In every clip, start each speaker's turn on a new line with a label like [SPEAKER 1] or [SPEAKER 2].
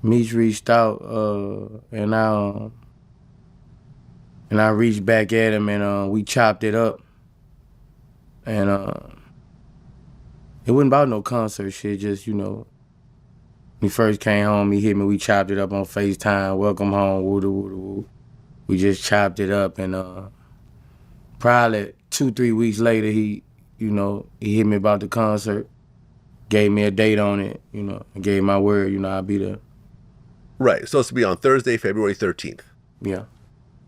[SPEAKER 1] Meech reached out, and I reached back at him, and we chopped it up. And it wasn't about no concert shit. Just when he first came home, he hit me. We chopped it up on FaceTime. Welcome home. Woo woo woo. We just chopped it up, and probably 2-3 weeks later, he hit me about the concert. Gave me a date on it. And gave my word. I'll be there.
[SPEAKER 2] Right. It's supposed to be on Thursday, February 13th.
[SPEAKER 1] Yeah.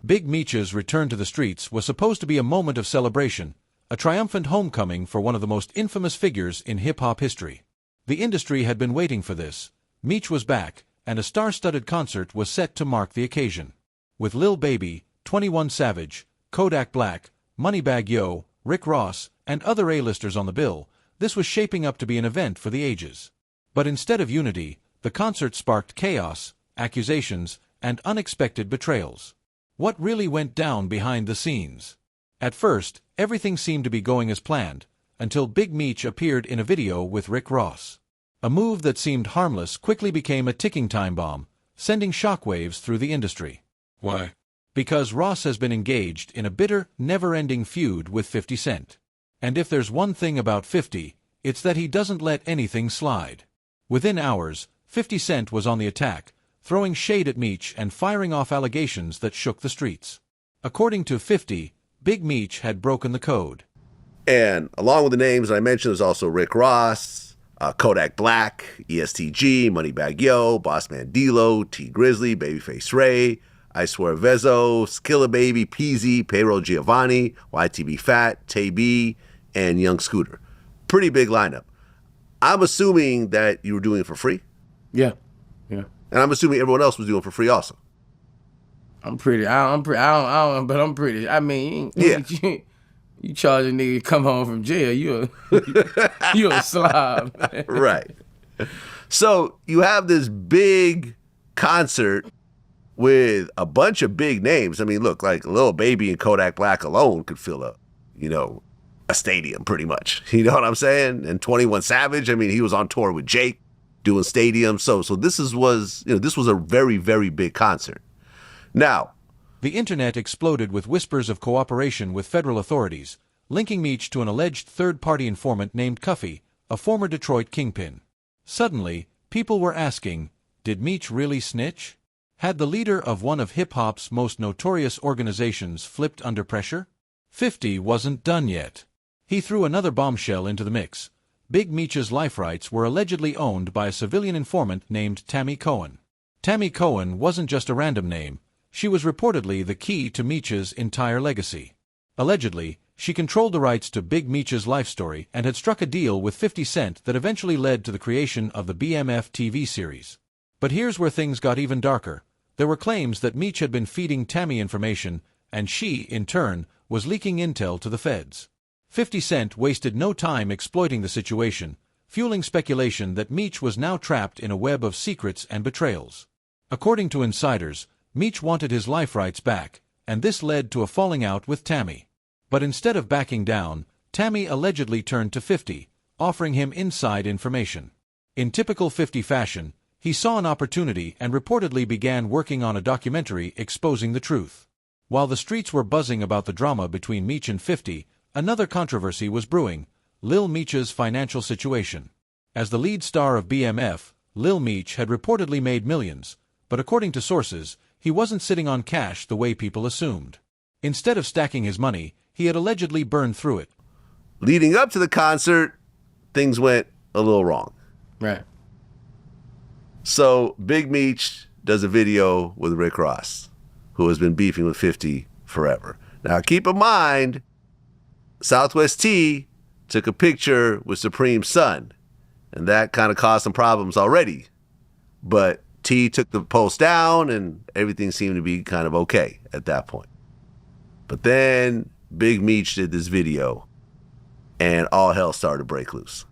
[SPEAKER 3] Big Meech's return to the streets was supposed to be a moment of celebration, a triumphant homecoming for one of the most infamous figures in hip-hop history. The industry had been waiting for this. Meech was back, and a star-studded concert was set to mark the occasion. With Lil Baby, 21 Savage, Kodak Black, Moneybagg Yo, Rick Ross, and other A-listers on the bill, this was shaping up to be an event for the ages. But instead of unity, the concert sparked chaos, accusations, and unexpected betrayals. What really went down behind the scenes? At first, everything seemed to be going as planned, until Big Meech appeared in a video with Rick Ross. A move that seemed harmless quickly became a ticking time bomb, sending shockwaves through the industry.
[SPEAKER 4] Why?
[SPEAKER 3] Because Ross has been engaged in a bitter, never-ending feud with 50 Cent. And if there's one thing about 50, it's that he doesn't let anything slide. Within hours, 50 Cent was on the attack, throwing shade at Meech and firing off allegations that shook the streets. According to 50, Big Meech had broken the code.
[SPEAKER 2] And along with the names I mentioned, there's also Rick Ross, Kodak Black, ESTG, Moneybagg Yo, Bossman D-Lo, T Grizzly, Babyface Ray, I Swear Vezo, Skilla Baby, Peasy, Payroll Giovanni, YTB Fat, Tay B, and Young Scooter. Pretty big lineup. I'm assuming that you were doing it for free?
[SPEAKER 1] Yeah.
[SPEAKER 2] And I'm assuming everyone else was doing it for free also.
[SPEAKER 1] I'm pretty. I don't. I mean,
[SPEAKER 2] yeah.
[SPEAKER 1] You charge a nigga to come home from jail, you a slob. Man.
[SPEAKER 2] Right. So you have this big concert with a bunch of big names. I mean, look, like Lil Baby and Kodak Black alone could fill up, a stadium pretty much. You know what I'm saying? And 21 Savage, I mean, he was on tour with Jake doing stadiums. So this was a very, very big concert. Now,
[SPEAKER 3] the internet exploded with whispers of cooperation with federal authorities, linking Meech to an alleged third-party informant named Cuffy, a former Detroit kingpin. Suddenly, people were asking, did Meech really snitch? Had the leader of one of hip-hop's most notorious organizations flipped under pressure? 50 wasn't done yet. He threw another bombshell into the mix. Big Meech's life rights were allegedly owned by a civilian informant named Tammy Cohen. Tammy Cohen wasn't just a random name. She was reportedly the key to Meech's entire legacy. Allegedly, she controlled the rights to Big Meech's life story and had struck a deal with 50 Cent that eventually led to the creation of the BMF TV series. But here's where things got even darker. There were claims that Meech had been feeding Tammy information, and she, in turn, was leaking intel to the feds. 50 Cent wasted no time exploiting the situation, fueling speculation that Meech was now trapped in a web of secrets and betrayals. According to insiders, Meech wanted his life rights back, and this led to a falling out with Tammy. But instead of backing down, Tammy allegedly turned to 50, offering him inside information. In typical 50 fashion, he saw an opportunity and reportedly began working on a documentary exposing the truth. While the streets were buzzing about the drama between Meech and 50, another controversy was brewing, Lil Meech's financial situation. As the lead star of BMF, Lil Meech had reportedly made millions, but according to sources, he wasn't sitting on cash the way people assumed. Instead of stacking his money, he had allegedly burned through it.
[SPEAKER 2] Leading up to the concert, things went a little wrong.
[SPEAKER 1] Right.
[SPEAKER 2] So Big Meech does a video with Rick Ross, who has been beefing with 50 forever. Now keep in mind, Southwest T took a picture with Supreme's son, and that kind of caused some problems already. But T took the post down, and everything seemed to be kind of okay at that point. But then Big Meech did this video, and all hell started to break loose.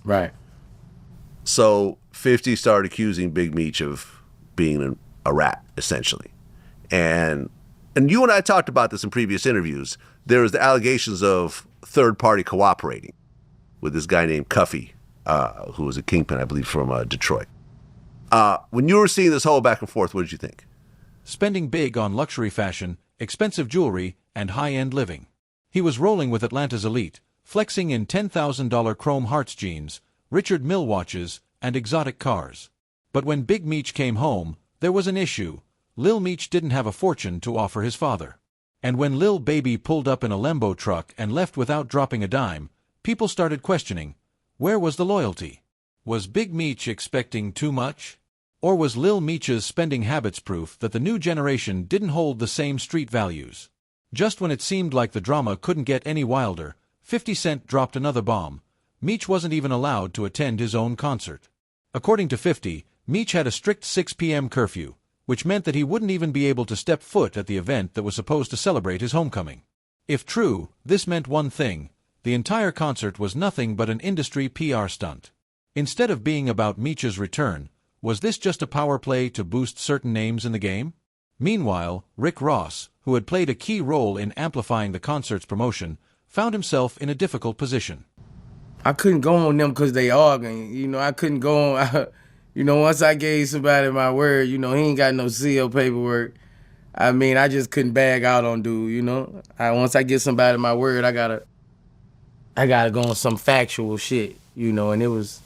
[SPEAKER 1] Right.
[SPEAKER 2] So 50 started accusing Big Meech of being a rat, essentially. And you and I talked about this in previous interviews. There was the allegations of third party cooperating with this guy named Cuffy, who was a kingpin, I believe, from Detroit. When you were seeing this whole back and forth, what did you think?
[SPEAKER 3] Spending big on luxury fashion, expensive jewelry, and high-end living. He was rolling with Atlanta's elite, flexing in $10,000 chrome hearts jeans, Richard Mille watches, and exotic cars. But when Big Meech came home, there was an issue. Lil Meech didn't have a fortune to offer his father. And when Lil Baby pulled up in a Lambo truck and left without dropping a dime, people started questioning, where was the loyalty? Was Big Meech expecting too much? Or was Lil Meech's spending habits proof that the new generation didn't hold the same street values? Just when it seemed like the drama couldn't get any wilder, 50 Cent dropped another bomb. Meech wasn't even allowed to attend his own concert. According to 50, Meech had a strict 6 p.m. curfew, which meant that he wouldn't even be able to step foot at the event that was supposed to celebrate his homecoming. If true, this meant one thing: the entire concert was nothing but an industry PR stunt. Instead of being about Meech's return, was this just a power play to boost certain names in the game? Meanwhile, Rick Ross, who had played a key role in amplifying the concert's promotion, found himself in a difficult position.
[SPEAKER 1] I couldn't go on them because they arguing. I couldn't go on. Once I gave somebody my word, he ain't got no seal paperwork. I just couldn't bag out on dude, Once I give somebody my word, I gotta go on some factual shit, and it was.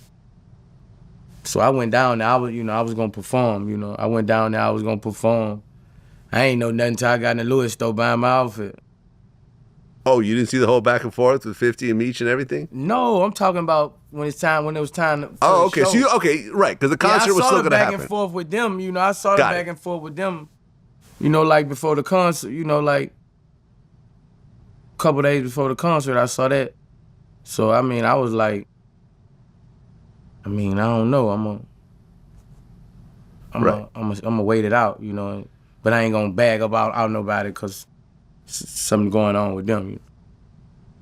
[SPEAKER 1] So I went down there. I was gonna perform. I went down there. I was gonna perform. I ain't know nothing till I got in the Louis store buying my outfit.
[SPEAKER 2] Oh, you didn't see the whole back and forth with 50 and Meech and everything?
[SPEAKER 1] No, I'm talking about when it was time for
[SPEAKER 2] Oh,
[SPEAKER 1] the
[SPEAKER 2] okay.
[SPEAKER 1] show.
[SPEAKER 2] So right, because the concert was still gonna happen.
[SPEAKER 1] I saw the back and forth with them. I saw the
[SPEAKER 2] Got
[SPEAKER 1] back
[SPEAKER 2] it.
[SPEAKER 1] and forth with them. Like before the concert. Like a couple days before the concert, I saw that. So I was like, I don't know. I'm gonna wait it out, But I ain't gonna bag out nobody because something going on with them.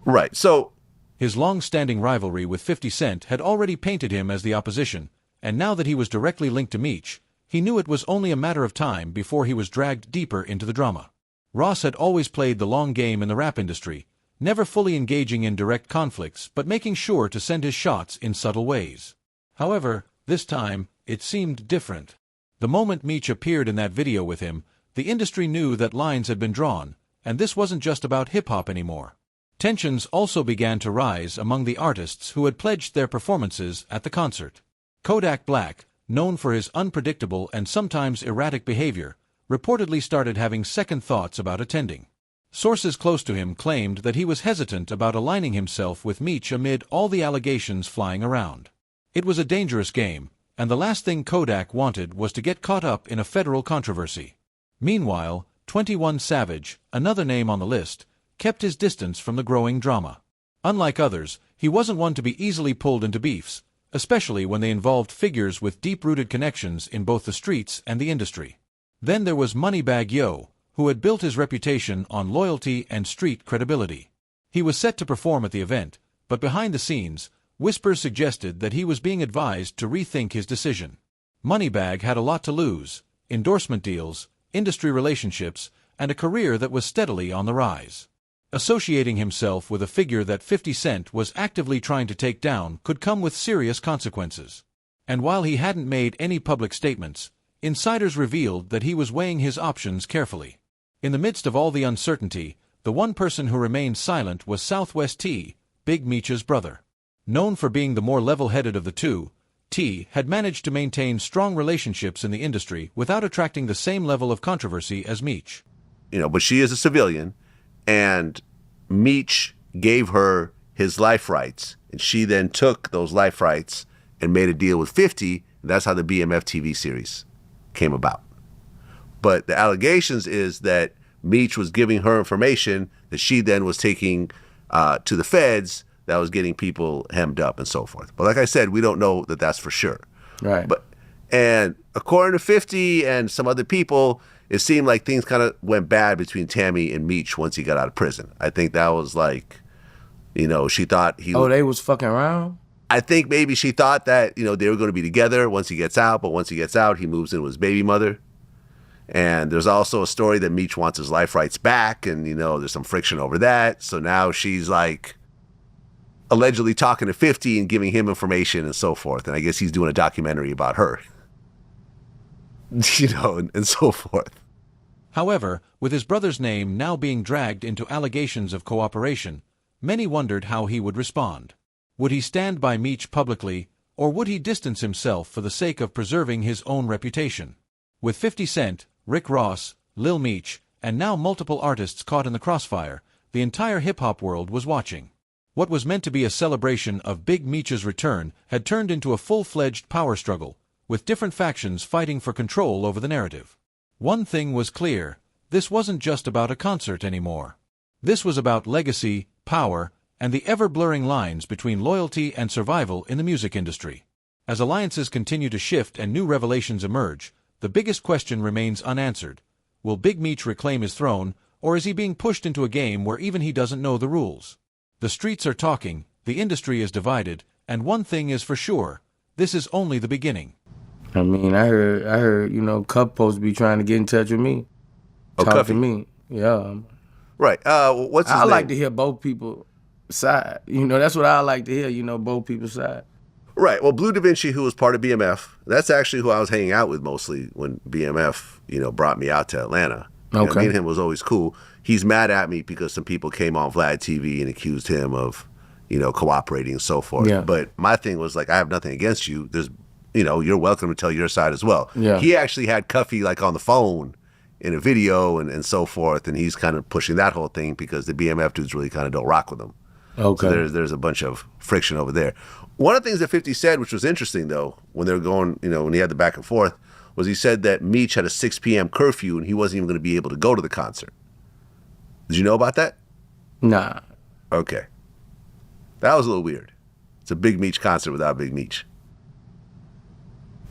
[SPEAKER 2] Right. So
[SPEAKER 3] His long-standing rivalry with 50 Cent had already painted him as the opposition, and now that he was directly linked to Meech, he knew it was only a matter of time before he was dragged deeper into the drama. Ross had always played the long game in the rap industry, never fully engaging in direct conflicts but making sure to send his shots in subtle ways. However, this time, it seemed different. The moment Meech appeared in that video with him, the industry knew that lines had been drawn, and this wasn't just about hip-hop anymore. Tensions also began to rise among the artists who had pledged their performances at the concert. Kodak Black, known for his unpredictable and sometimes erratic behavior, reportedly started having second thoughts about attending. Sources close to him claimed that he was hesitant about aligning himself with Meech amid all the allegations flying around. It was a dangerous game, and the last thing Kodak wanted was to get caught up in a federal controversy. Meanwhile, 21 Savage, another name on the list, kept his distance from the growing drama. Unlike others, he wasn't one to be easily pulled into beefs, especially when they involved figures with deep-rooted connections in both the streets and the industry. Then there was Moneybagg Yo, who had built his reputation on loyalty and street credibility. He was set to perform at the event, but behind the scenes, whispers suggested that he was being advised to rethink his decision. Moneybagg had a lot to lose: endorsement deals, industry relationships, and a career that was steadily on the rise. Associating himself with a figure that 50 Cent was actively trying to take down could come with serious consequences. And while he hadn't made any public statements, insiders revealed that he was weighing his options carefully. In the midst of all the uncertainty, the one person who remained silent was Southwest T, Big Meech's brother. Known for being the more level-headed of the two, T had managed to maintain strong relationships in the industry without attracting the same level of controversy as Meech.
[SPEAKER 2] but she is a civilian, and Meech gave her his life rights, and she then took those life rights and made a deal with 50, and that's how the BMF TV series came about. But the allegations is that Meech was giving her information that she then was taking to the feds, that was getting people hemmed up and so forth. But like I said, we don't know that that's for sure.
[SPEAKER 1] Right.
[SPEAKER 2] And according to 50 and some other people, it seemed like things kind of went bad between Tammy and Meech once he got out of prison. I think that was like, she thought he...
[SPEAKER 1] Oh, they was fucking around?
[SPEAKER 2] I think maybe she thought that, they were going to be together once he gets out, but once he gets out, he moves in with his baby mother. And there's also a story that Meech wants his life rights back, and, there's some friction over that. So now she's like allegedly talking to 50 and giving him information and so forth. And I guess he's doing a documentary about her. and so forth.
[SPEAKER 3] However, with his brother's name now being dragged into allegations of cooperation, many wondered how he would respond. Would he stand by Meech publicly, or would he distance himself for the sake of preserving his own reputation? With 50 Cent, Rick Ross, Lil Meech, and now multiple artists caught in the crossfire, the entire hip-hop world was watching. What was meant to be a celebration of Big Meech's return had turned into a full-fledged power struggle, with different factions fighting for control over the narrative. One thing was clear: this wasn't just about a concert anymore. This was about legacy, power, and the ever-blurring lines between loyalty and survival in the music industry. As alliances continue to shift and new revelations emerge, the biggest question remains unanswered. Will Big Meech reclaim his throne, or is he being pushed into a game where even he doesn't know the rules? The streets are talking, the industry is divided, and one thing is for sure: this is only the beginning.
[SPEAKER 1] I mean, I heard, Cup supposed to be trying to get in touch with me.
[SPEAKER 2] Oh,
[SPEAKER 1] Talk
[SPEAKER 2] Cuffy.
[SPEAKER 1] to me. Yeah.
[SPEAKER 2] Right. What's his
[SPEAKER 1] I
[SPEAKER 2] name?
[SPEAKER 1] like to hear both people's side. That's what I like to hear, both people's side.
[SPEAKER 2] Right. Well, Blue Da Vinci, who was part of BMF, that's actually who I was hanging out with mostly when BMF, brought me out to Atlanta.
[SPEAKER 1] Okay.
[SPEAKER 2] Me and him was always cool. He's mad at me because some people came on Vlad TV and accused him of, cooperating and so forth.
[SPEAKER 1] Yeah.
[SPEAKER 2] But my thing was like, I have nothing against you. There's, you're welcome to tell your side as well.
[SPEAKER 1] Yeah.
[SPEAKER 2] He actually had Cuffy like on the phone in a video and so forth, and he's kind of pushing that whole thing because the BMF dudes really kind of don't rock with him.
[SPEAKER 1] Okay.
[SPEAKER 2] So there's a bunch of friction over there. One of the things that 50 said, which was interesting though, when they were going, when he had the back and forth, was he said that Meech had a 6 p.m. curfew and he wasn't even going to be able to go to the concert. Did you know about that?
[SPEAKER 1] Nah.
[SPEAKER 2] Okay. That was a little weird. It's a Big Meech concert without Big Meech.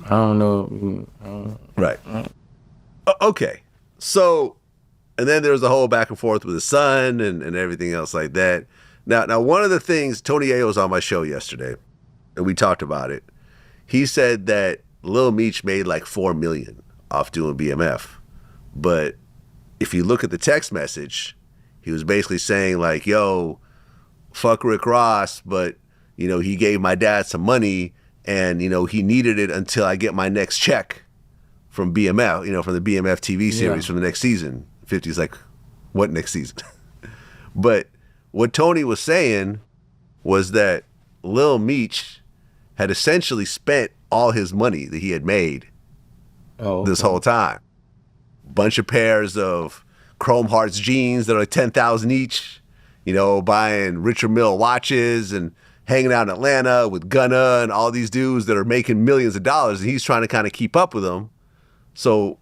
[SPEAKER 1] I don't know.
[SPEAKER 2] Right. Okay. So, and then there's the whole back and forth with his son and everything else like that. Now, one of the things, Tony Ayo was on my show yesterday, and we talked about it. He said that Lil Meech made like $4 million off doing BMF. But if you look at the text message, he was basically saying like, yo, fuck Rick Ross, but, he gave my dad some money and, he needed it until I get my next check from BMF, from the BMF TV series from the next season. 50's like, what next season? But what Tony was saying was that Lil Meech had essentially spent all his money that he had made this whole time. Bunch of pairs of Chrome Hearts jeans that are like 10,000 each, buying Richard Mille watches and hanging out in Atlanta with Gunna and all these dudes that are making millions of dollars, and he's trying to kind of keep up with them. So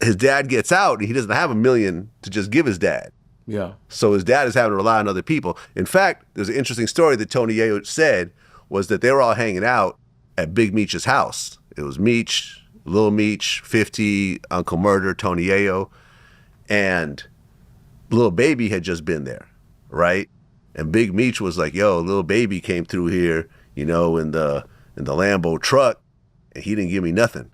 [SPEAKER 2] his dad gets out and he doesn't have $1 million to just give his dad.
[SPEAKER 1] Yeah.
[SPEAKER 2] So his dad is having to rely on other people. In fact, there's an interesting story that Tony Ayo said was that they were all hanging out at Big Meech's house. It was Meech, Lil Meech, 50, Uncle Murder, Tony Ayo, and Lil Baby had just been there, right? And Big Meech was like, yo, Lil Baby came through here, in the Lambo truck, and he didn't give me nothing.